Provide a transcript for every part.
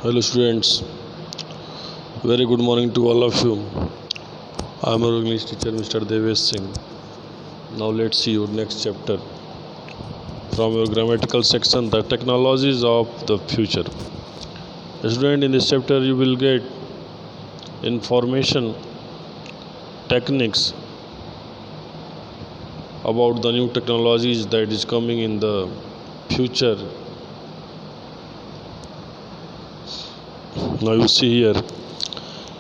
Hello students, very good morning to all of you. I am your English teacher Mr. Devesh Singh. Now let's see your next chapter from your grammatical section, the technologies of the future. Student, in this chapter you will get information, techniques about the new technologies that is coming in the future. Now you see here,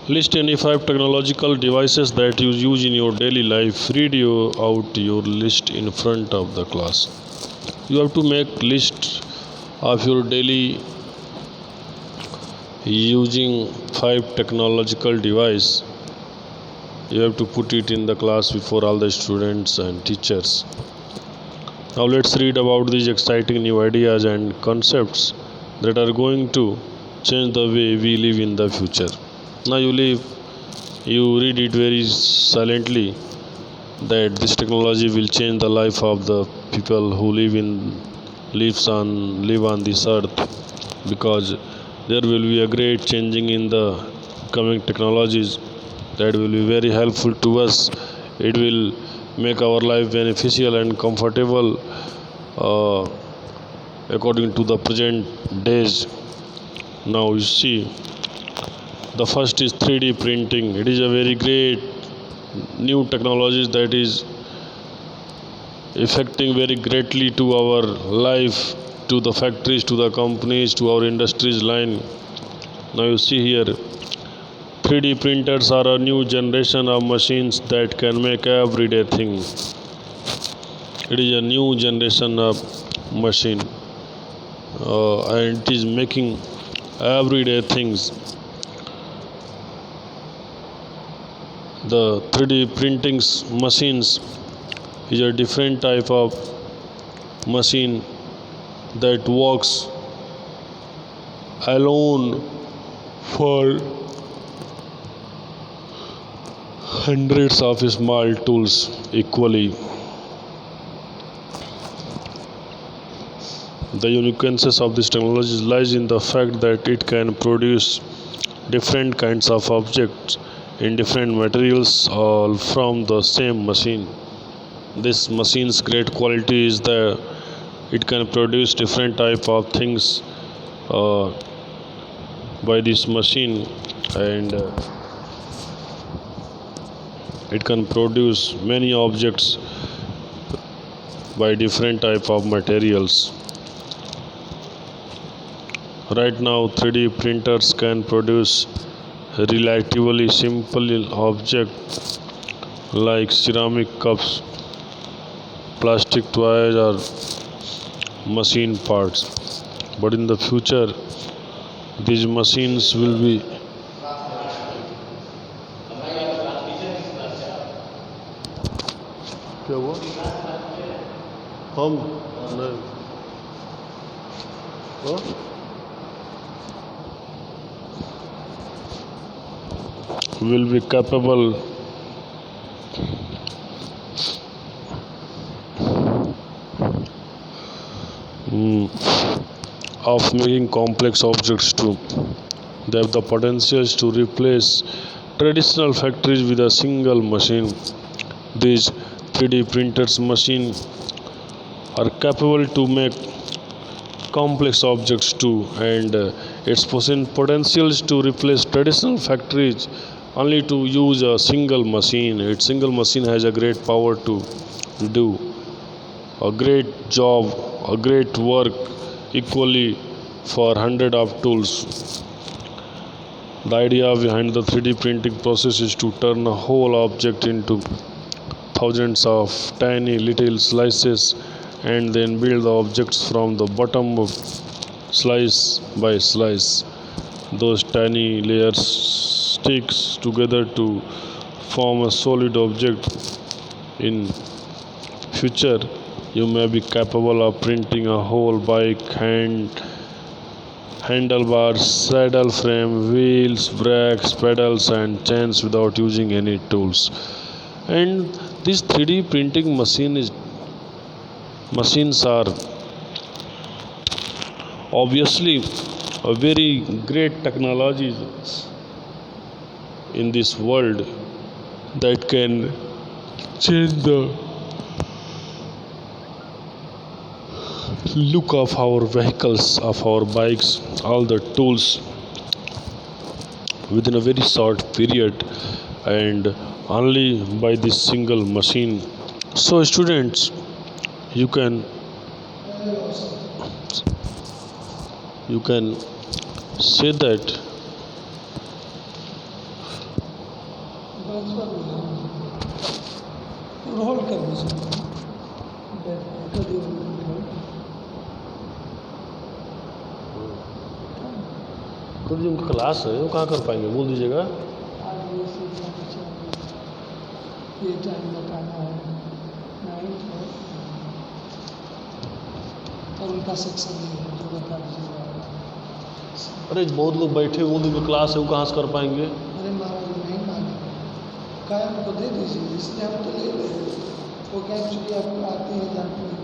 list any 5 technological devices that you use in your daily life. Read out your list in front of the class. You have to make list of your daily using 5 technological device. You have to put it in the class before all the students and teachers. Now let's read about these exciting new ideas and concepts that are going to change the way we live in the future. Now you read it very silently, that this technology will change the life of the people who live on this earth, because there will be a great changing in the coming technologies that will be very helpful to us. It will make our life beneficial and comfortable according to the present days. Now you see, the first is 3D printing. It is a very great new technology that is affecting very greatly to our life, to the factories, to the companies, to our industries line. Now you see here, 3D printers are a new generation of machines that can make everyday thing. It is a new generation of machine, and it is making everyday things. The 3D printing machines is a different type of machine that works alone for hundreds of small tools equally. The uniqueness of this technology lies in the fact that it can produce different kinds of objects in different materials, all from the same machine. This machine's great quality is that it can produce different type of things by this machine, and it can produce many objects by different type of materials. Right now 3D printers can produce relatively simple objects like ceramic cups, plastic toys, or machine parts. But in the future, these machines will be क्या हुआ? हम नहीं will be capable of making complex objects too. They have the potential to replace traditional factories with a single machine. These 3D printers machine are capable to make complex objects too, and its potential is to replace traditional factories only to use a single machine. Its single machine has a great power to do a great job, a great work equally for hundred of tools. The idea behind the 3D printing process is to turn a whole object into thousands of tiny little slices and then build the objects from the bottom of slice by slice. Those tiny layers sticks together to form a solid object. In future, you may be capable of printing a whole bike, handlebars, saddle frame, wheels, brakes, pedals, and chains without using any tools. And these 3D printing machines are obviously a very great technology in this world that can change the look of our vehicles, of our bikes, all the tools within a very short period and only by this single machine. So, students, you can you can say that roll कर दीजिए तो जो उनका class है वो कहाँ कर पाएंगे, बोल दीजिएगा। आज ये सीखना चाहिए, ये टाइम बताना है, नाइट है और उनका सेक्शन ये है जो बता दीजिएगा। अरे बहुत लोग बैठे, बोल दीजिए क्लास है वो कहाँ से कर पाएंगे। अरे महाराज नहीं माने, क्या हमको दे दीजिए, इसलिए हम तो ले रहे हैं, वो क्या एक्चुअली आपको आते हैं जानते हैं।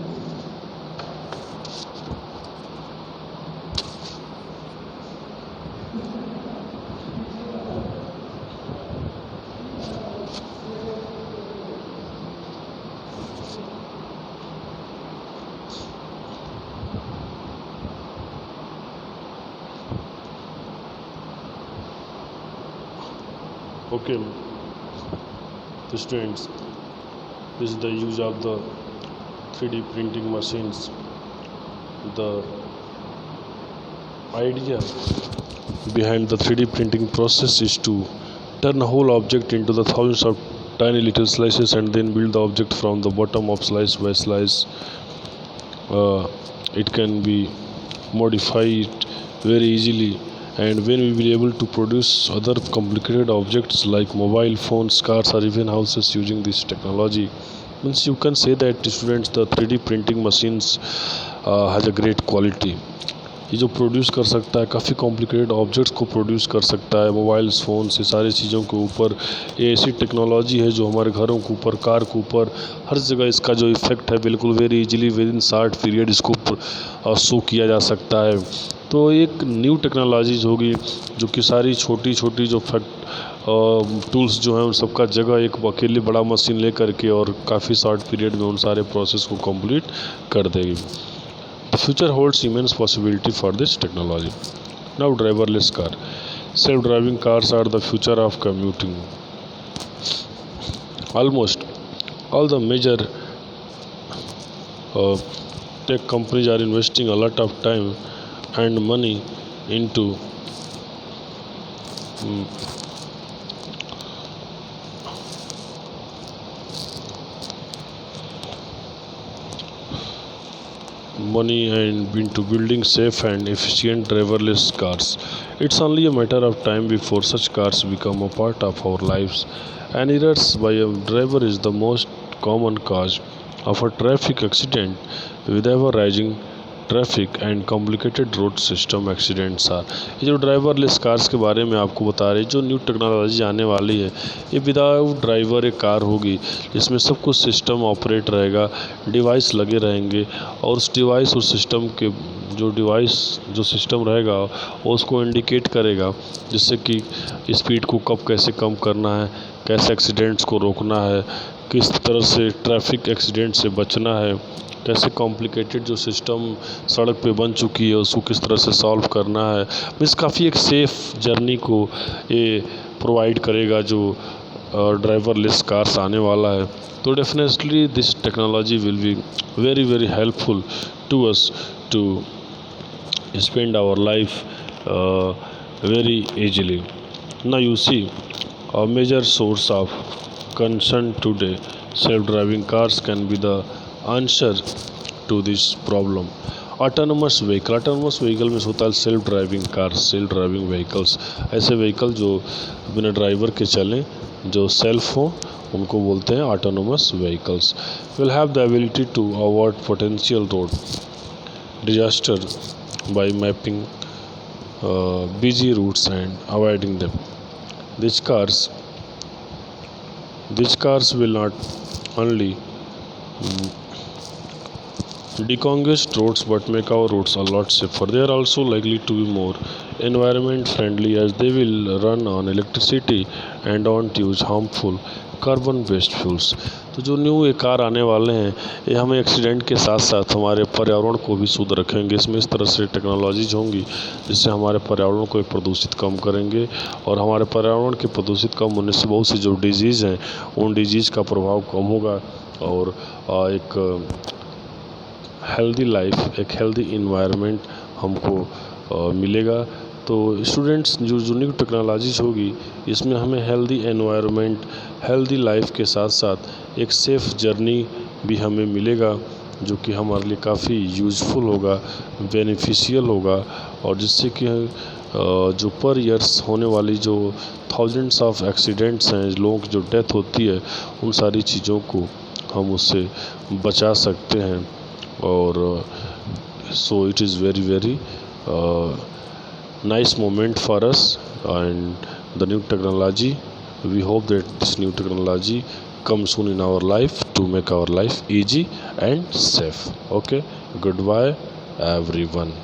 Okay, the students, this is the use of the 3D printing machines. The idea behind the 3D printing process is to turn a whole object into the thousands of tiny little slices and then build the object from the bottom of slice by slice. It can be modified very easily, and when we will be able to produce other complicated objects like mobile phones, cars, or even houses using this technology, means you can say that students, the 3D printing machines has a great quality. ये जो produce कर सकता है, काफ़ी complicated objects को produce कर सकता है, मोबाइल्स फ़ोन से सारी चीज़ों के ऊपर। ये ऐसी टेक्नोलॉजी है जो हमारे घरों के ऊपर, कार के ऊपर, हर जगह इसका जो इफ़ेक्ट है बिल्कुल very easily with in short period इसको शो किया जा सकता है। तो एक न्यू टेक्नोलॉजीज होगी जो कि सारी छोटी छोटी जो टूल्स जो हैं उन सबका जगह एक अकेले बड़ा मशीन ले करके और काफ़ी शॉर्ट पीरियड में उन सारे प्रोसेस को कंप्लीट कर देगी। The future holds immense possibility for this technology. Now, driverless car. Self-driving cars are the future of commuting. Almost all the major tech companies are investing a lot of time and money into into building safe and efficient driverless cars. It's only a matter of time before such cars become a part of our lives. And errors by a driver is the most common cause of a traffic accident, with ever rising traffic and complicated road system accidents are. ये जो driverless cars के बारे में आपको बता रहे, जो new technology आने वाली है, ये विदाउट ड्राइवर एक कार होगी जिसमें सब कुछ सिस्टम ऑपरेट रहेगा, डिवाइस लगे रहेंगे और उस डिवाइस, उस सिस्टम के जो सिस्टम रहेगा वो उसको इंडिकेट करेगा, जिससे कि स्पीड को कब कैसे कम करना है, कैसे एक्सीडेंट्स को रोकना है, किस तरह से ट्रैफिक एक्सीडेंट से बचना है, कैसे कॉम्प्लिकेटेड जो सिस्टम सड़क पे बन चुकी है उसको किस तरह से सॉल्व करना है। मीन्स काफ़ी एक सेफ़ जर्नी को ये प्रोवाइड करेगा जो ड्राइवरलेस कार्स आने वाला है। तो definitely this technology will be very very helpful to us to spend our life very easily. Now you see, a major source of concern today, self-driving cars can be the answer to this problem. Autonomous vehicle में होता है self driving car, self driving vehicles, ऐसे vehicle जो बिना driver के चलें, जो self हों, उनको बोलते हैं autonomous vehicles. Will have the ability to avoid potential road disaster by mapping busy routes and avoiding them. These cars will not only decongest roads but make our roads a lot safer. They are also likely to be more environment friendly as they will run on electricity and don't use harmful carbon based fuels. तो जो new ये car आने वाले हैं ये हमें accident के साथ साथ हमारे पर्यावरण को भी शुद्ध रखेंगे। इसमें इस तरह से टेक्नोलॉजीज होंगी जिससे हमारे पर्यावरण को प्रदूषित कम करेंगे और हमारे पर्यावरण के प्रदूषित कम होने से बहुत सी जो डिजीज़ हैं उन डिजीज़ का प्रभाव कम होगा और एक हेल्दी लाइफ, एक हेल्दी इन्वायरमेंट हमको मिलेगा। तो स्टूडेंट्स जो न्यू टेक्नोलॉजीज होगी इसमें हमें हेल्दी एनवायरनमेंट, हेल्दी लाइफ के साथ साथ एक सेफ़ जर्नी भी हमें मिलेगा जो कि हमारे लिए काफ़ी यूज़फुल होगा, बेनिफिशियल होगा और जिससे कि जो पर ईयर्स होने वाली जो थाउजेंड्स ऑफ एक्सीडेंट्स हैं, लोगों की जो डेथ होती है उन सारी चीज़ों को हम उससे बचा सकते हैं। और so it is very very nice moment for us and the new technology. We hope that this new technology comes soon in our life to make our life easy and safe. Okay, goodbye everyone.